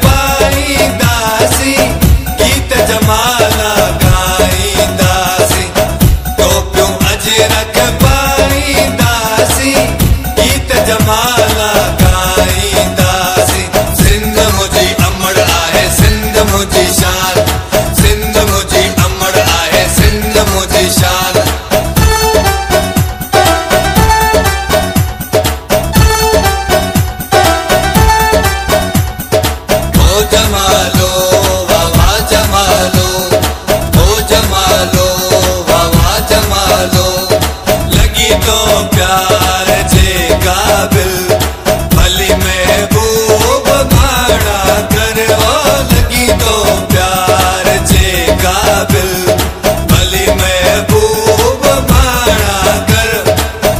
पाईंदासी, गीत जमाला गाईंदासी। टोपियूं अजरक पाईंदासी, गीत जमाला गाईंदासी। सिंध मुंहिंजी अमड़ आहे, सिंध मुंहिंजी शान, सिंध मुंहिंजी अमड़ आहे, सिंध मुंहिंजी शान। जमालो वावा जमालो, ओ जमालो वावा जमालो। लगी तो प्यार जे काबिल, भली महबूब माड़ा कर। ओ लगी तो प्यार जे काबिल, भली महबूब माड़ा कर।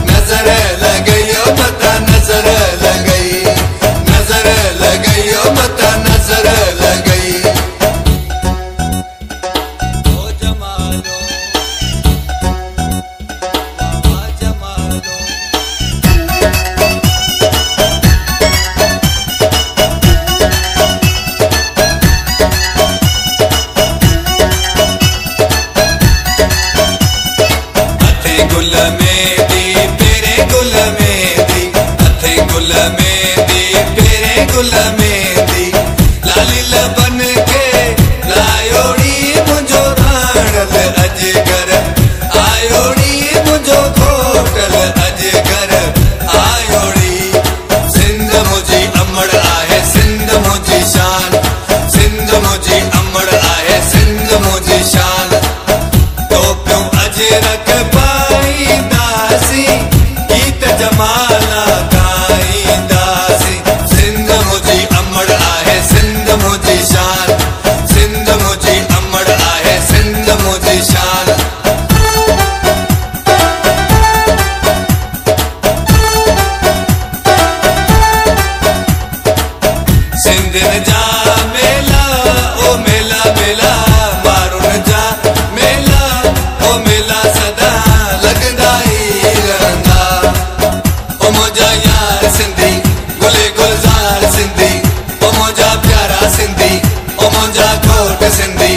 नजर लगई मता नजर लगई, नजर लगई मता नजर लगई। ओ जमालो वावा जमालो। हथे गुल मेहंदी तेरे गुल मेहंदी, हथे गुल मेहंदी तेरे गुल मेहंदी। लाली लबन के लायोड़ी मुंहिंजो राणल अजगर, आयोड़ी मुंहिंजो घोटल अजगर आयोड़ी। सिंध मुंहिंजी अमड़ आहे, सिंध मुंहिंजी शान, सिंध मुंहिंजी अमड़ आहे, सिंध मुंहिंजी शान। टोपियूं अजरक पाईंदासी, गीत जमाला गाईंदासी। सिंध मुंहिंजी अमड़ आहे, सिंध मुंहिंजी शान, सिंध मुंहिंजी अमड़ आहे, सिंध मुंहिंजी शान। सिंधियुनि जा मेला ओ मेला मेला, मारुनि जा मेला ओ मेला सदा लगदा ई रहंदा। ओ मुंहिंजा यार सिंधी गुले गुलज़ार सिंधी, ओ मुंहिंजा प्यारा सिंधी, ओ मुंहिंजा घोट सिंधी।